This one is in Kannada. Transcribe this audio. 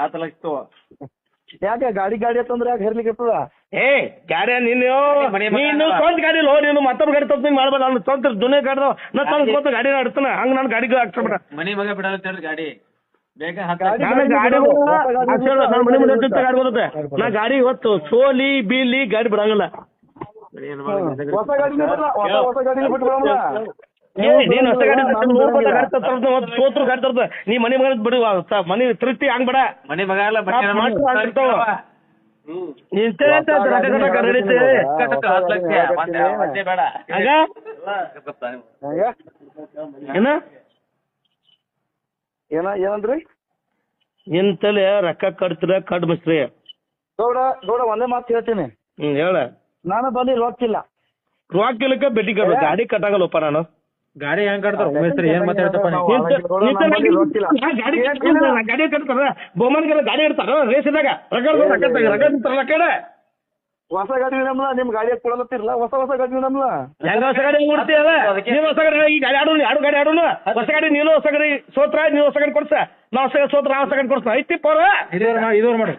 10 ಲಕ್ಷ ತಗೋ. ಯಾಕೆ ಗಾಡಿ ಅಂತಂದ್ರೆ ಯಾಕೆ ಹೇರ್ಲಿಕ್ಕೆ ಇರ್ತದ? ಏ ಗಾಡಿ ನೀನು ಸ್ವಂತ ಗಾಡಿ ಲೋ, ನೀನು ಮತ್ತೊಬ್ಬ ಗಾಡಿ ತಪ್ಪು ಮಾಡ್ಬೇಡ. ನಾನು ಸ್ವಂತ ದುನಿಯಾ ಗಾಡಿ ನಾ ತಂದು ಸ್ವಂತ ಗಾಡಿ ಆಡ್ತಾನ ಹಂಗ ನಾನು ಗಾಡಿಗೆ ಹಾಕ್ಸ್ಬಿಡ. ಮನಿ ಮಗ ಬಿಡಲ್ಲ ಅಂತ ಹೇಳಿ ಗಾಡಿ ಬೇಗ ಮನೆ ಮುಂದೆ ಗಾಡಿ ಬರುತ್ತೆ. ನಾ ಗಾಡಿ ಇವತ್ತು ಸೋಲಿ ಬೀಲಿ ಗಾಡಿ ಬಿಡಂಗಿಲ್ಲ. ಹೊಸ ಗಾಡಿನೇ ಬಿಟ್ಬಿಡೋಣ. ನೀನ್ ಹೊಸ ಗಾಡಿ ಗಾಡಿ ಸೋತ್ರು ಗಾಡಿ ತರ್ತ. ನೀ ಮನೆ ಮಗ ಬಿಡು, ಮನಿ ತೃಪ್ತಿ ಹಂಗ್ ಬೇಡ. ಮನಿ ಮಗ ಅಲ್ಲ ನೀನ್ ಬೇಡ ಏನಂದ್ರಿ? ನಿನ್ ತಲೆ ರೊಕ್ಕ ಕಟ್ತೀರ ಕಡ್ ಮಿಸ್ರಿ. ಗೌಡ ಒಂದೇ ಮಾತು ಹೇಳ್ತೀನಿ. ಹೇಳ. ನಾನು ಬಂದು ರೊಕ್ಕಿಲ್ಲ. ರೊಕ್ಕಿಲ್ಲಕ್ಕ ಬೆಟ್ಟಿ ಕಟ್ಬೇಕು. ಗಾಡಿ ಕಟ್ಟಾಗಲ್ಲಪ್ಪ ನಾನು. ಗಾಡಿ ಹೆಂಗ್ ಕಟ್ತಾರ ಮೇಸ್ತ್ರಿ? ಏನ್ ಮಾತಾಡ್ತಪ್ಪ ಗಾಡಿ ಕಟ್ತಾರ ಬಹುಮಾನಿಗೆಲ್ಲ ಗಾಡಿ ಇಡ್ತಾರ ರೇಸಿದಾಗ ರೊಕ್ಕ. ಹೊಸ ಗಾಡಿ ನಮ್ಲ ನಿಮ್ ಗಾಡಿ ಕೊಡಲತ್ತಿರಲ್ಲ. ಹೊಸ ಗಾಡಿ ನಮ್ಲ ಹೆಂಗ ಹೊಸ ಗಾಡಿ ಹೆಂಗ್ ಕೊಡ್ತೀಯಲ್ಲ? ನೀವ್ ಹೊಸ ಗಾಡಿ ಈ ಗಾಡಿ ಆಡು ಗಾಡಿ ಆಡೋನು. ಹೊಸ ಗಾಡಿ ನೀನು ಹೊಸ ಗಾಡಿ ಸೋತ್ರ ನೀನು ಹೊಸ ಗಾಡಿ ಕೊಡ್ಸ. ನಾ ಹೊಸ ಸೋತ್ರ ಹೊಸ ಗಾಡಿ ಕೊಡ್ಸ. ಐತಿ ಪೋರ ಇದುವರೆ ಮಾಡಿ